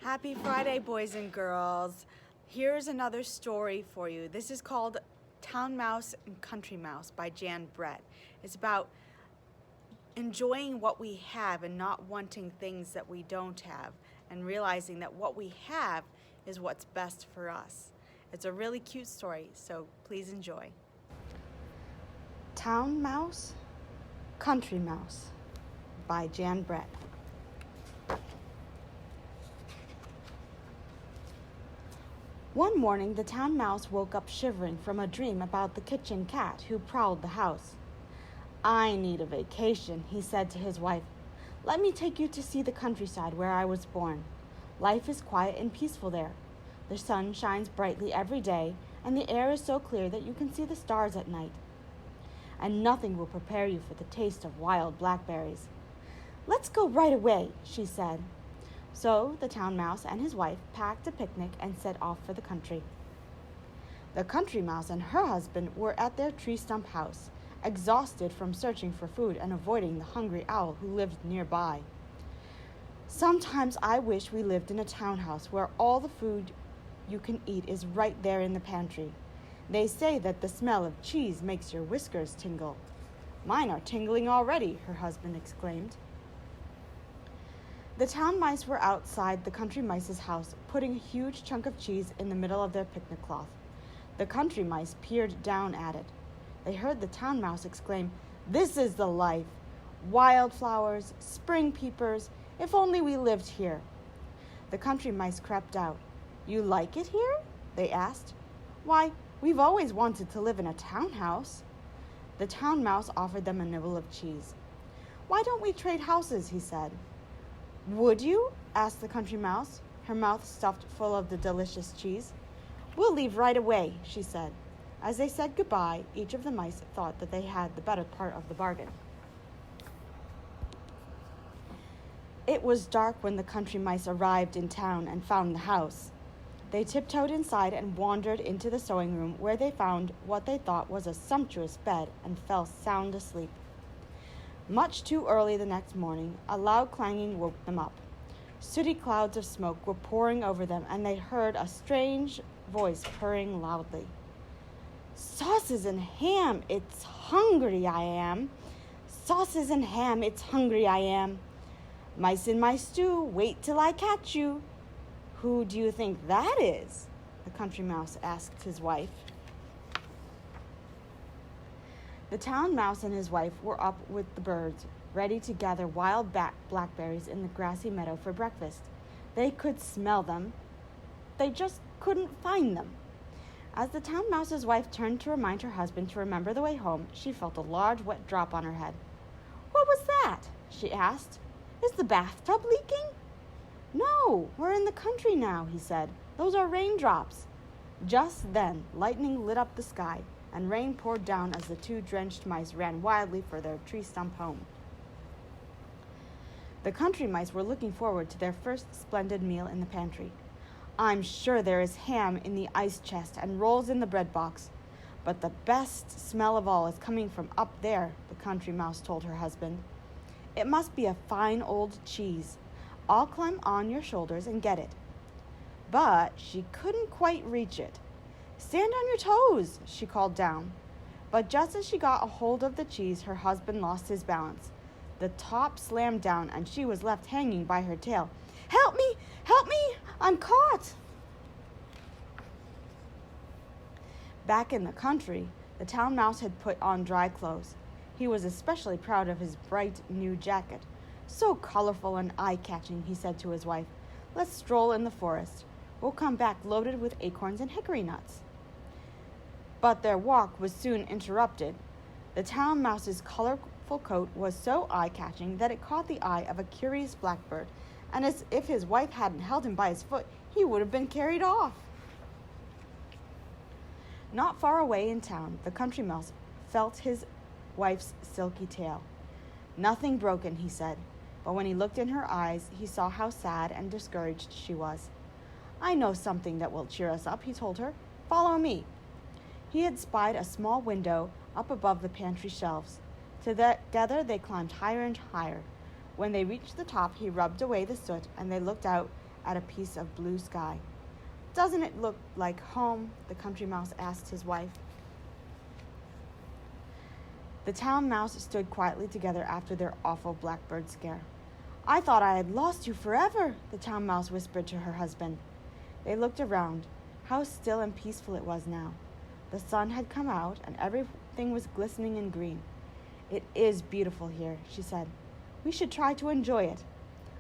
Happy Friday, boys and girls. Here's another story for you. This is called Town Mouse and Country Mouse by Jan Brett. It's about enjoying what we have and not wanting things that we don't have, and realizing that what we have is what's best for us. It's a really cute story, so please enjoy. Town Mouse, Country Mouse by Jan Brett. One morning, the town mouse woke up shivering from a dream about the kitchen cat who prowled the house. "I need a vacation," he said to his wife. "Let me take you to see the countryside where I was born. Life is quiet and peaceful there. The sun shines brightly every day, and the air is so clear that you can see the stars at night. And nothing will prepare you for the taste of wild blackberries." "Let's go right away," she said. So the town mouse and his wife packed a picnic and set off for the country. The country mouse and her husband were at their tree stump house, exhausted from searching for food and avoiding the hungry owl who lived nearby. "Sometimes I wish we lived in a townhouse where all the food you can eat is right there in the pantry. They say that the smell of cheese makes your whiskers tingle." "Mine are tingling already," her husband exclaimed. The town mice were outside the country mice's house, putting a huge chunk of cheese in the middle of their picnic cloth. The country mice peered down at it. They heard the town mouse exclaim, "This is the life! Wildflowers, spring peepers, if only we lived here." The country mice crept out. "You like it here?" they asked. "Why, we've always wanted to live in a townhouse." The town mouse offered them a nibble of cheese. "Why don't we trade houses?" he said. "Would you?" asked the country mouse, her mouth stuffed full of the delicious cheese. "We'll leave right away," she said. As they said goodbye, each of the mice thought that they had the better part of the bargain. It was dark when the country mice arrived in town and found the house. They tiptoed inside and wandered into the sewing room, where they found what they thought was a sumptuous bed and fell sound asleep. Much too early the next morning, a loud clanging woke them up. Sooty clouds of smoke were pouring over them, and they heard a strange voice purring loudly. "Sauces and ham, it's hungry I am. Sauces and ham, it's hungry I am. Mice in my stew, wait till I catch you." "Who do you think that is?" the country mouse asked his wife. The town mouse and his wife were up with the birds, ready to gather wild blackberries in the grassy meadow for breakfast. They could smell them. They just couldn't find them. As the town mouse's wife turned to remind her husband to remember the way home, she felt a large wet drop on her head. "What was that?" she asked. "Is the bathtub leaking?" "No, we're in the country now," he said. "Those are raindrops." Just then, lightning lit up the sky, and rain poured down as the two drenched mice ran wildly for their tree stump home. The country mice were looking forward to their first splendid meal in the pantry. "I'm sure there is ham in the ice chest and rolls in the bread box, but the best smell of all is coming from up there," the country mouse told her husband. "It must be a fine old cheese. I'll climb on your shoulders and get it." But she couldn't quite reach it. "Stand on your toes," she called down. But just as she got a hold of the cheese, her husband lost his balance. The top slammed down, and she was left hanging by her tail. "Help me! Help me! I'm caught!" Back in the country, the town mouse had put on dry clothes. He was especially proud of his bright new jacket. "So colorful and eye-catching," he said to his wife. "Let's stroll in the forest. We'll come back loaded with acorns and hickory nuts." But their walk was soon interrupted. The town mouse's colorful coat was so eye-catching that it caught the eye of a curious blackbird, and as if his wife hadn't held him by his foot, he would have been carried off. Not far away in town, the country mouse felt his wife's silky tail. "Nothing broken," he said, but when he looked in her eyes, he saw how sad and discouraged she was. "I know something that will cheer us up," he told her. "Follow me." He had spied a small window up above the pantry shelves. Together they climbed higher and higher. When they reached the top, he rubbed away the soot, and they looked out at a piece of blue sky. "Doesn't it look like home?" the country mouse asked his wife. The town mouse stood quietly together after their awful blackbird scare. "I thought I had lost you forever," the town mouse whispered to her husband. They looked around. How still and peaceful it was now. The sun had come out and everything was glistening and green. "It is beautiful here," she said. "We should try to enjoy it."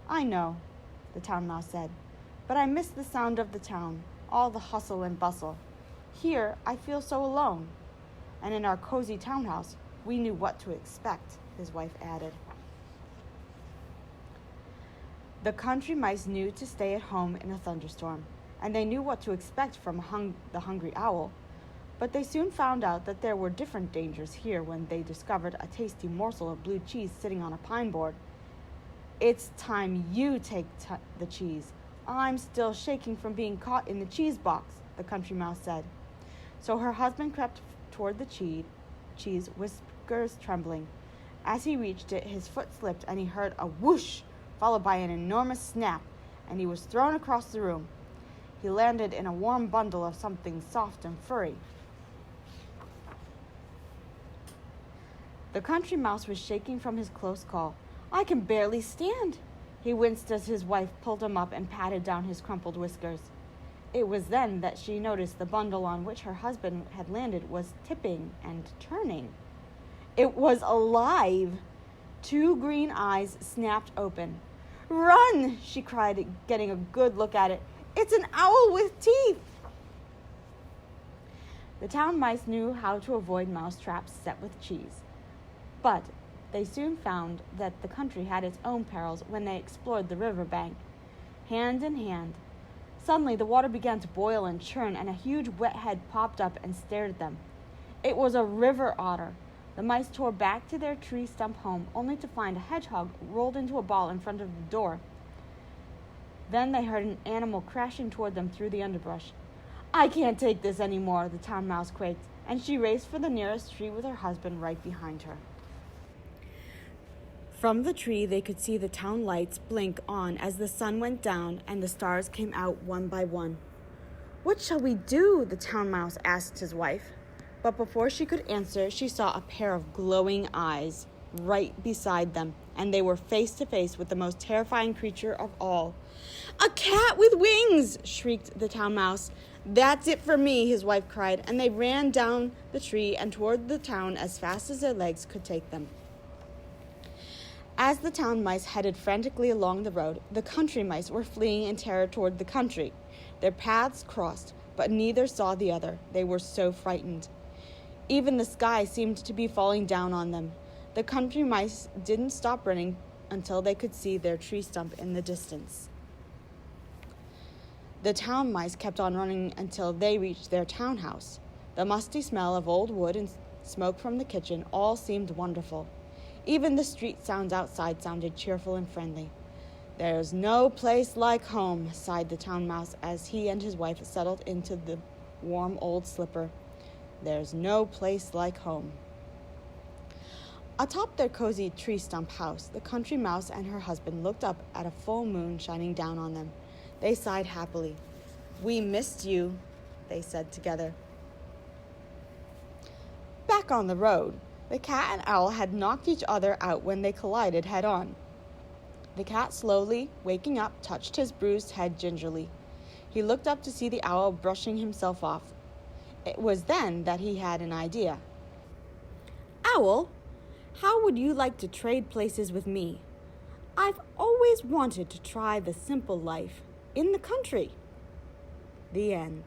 "I know," the town mouse said, "but I miss the sound of the town, all the hustle and bustle. Here I feel so alone." "And in our cozy townhouse, we knew what to expect," his wife added. The country mice knew to stay at home in a thunderstorm, and they knew what to expect from the hungry owl. But they soon found out that there were different dangers here when they discovered a tasty morsel of blue cheese sitting on a pine board. "It's time you take the cheese. I'm still shaking from being caught in the cheese box," the country mouse said. So her husband crept toward the cheese, whiskers trembling. As he reached it, his foot slipped and he heard a whoosh, followed by an enormous snap, and he was thrown across the room. He landed in a warm bundle of something soft and furry. The country mouse was shaking from his close call. "I can barely stand." He winced as his wife pulled him up and patted down his crumpled whiskers. It was then that she noticed the bundle on which her husband had landed was tipping and turning. It was alive. 2 green eyes snapped open. "Run!" she cried, getting a good look at it. "It's an owl with teeth!" The town mice knew how to avoid mouse traps set with cheese. But they soon found that the country had its own perils when they explored the river bank. Hand in hand, suddenly the water began to boil and churn, and a huge wet head popped up and stared at them. It was a river otter. The mice tore back to their tree stump home, only to find a hedgehog rolled into a ball in front of the door. Then they heard an animal crashing toward them through the underbrush. "I can't take this anymore," the town mouse quaked, and she raced for the nearest tree with her husband right behind her. From the tree, they could see the town lights blink on as the sun went down and the stars came out one by one. "What shall we do?" the town mouse asked his wife. But before she could answer, she saw a pair of glowing eyes right beside them, and they were face to face with the most terrifying creature of all. "A cat with wings!" shrieked the town mouse. "That's it for me," his wife cried, and they ran down the tree and toward the town as fast as their legs could take them. As the town mice headed frantically along the road, the country mice were fleeing in terror toward the country. Their paths crossed, but neither saw the other. They were so frightened. Even the sky seemed to be falling down on them. The country mice didn't stop running until they could see their tree stump in the distance. The town mice kept on running until they reached their townhouse. The musty smell of old wood and smoke from the kitchen all seemed wonderful. Even the street sounds outside sounded cheerful and friendly. "There's no place like home," sighed the town mouse as he and his wife settled into the warm old slipper. "There's no place like home." Atop their cozy tree stump house, the country mouse and her husband looked up at a full moon shining down on them. They sighed happily. "We missed you," they said together. Back on the road, the cat and owl had knocked each other out when they collided head-on. The cat, slowly waking up, touched his bruised head gingerly. He looked up to see the owl brushing himself off. It was then that he had an idea. "Owl, how would you like to trade places with me? I've always wanted to try the simple life in the country." The end.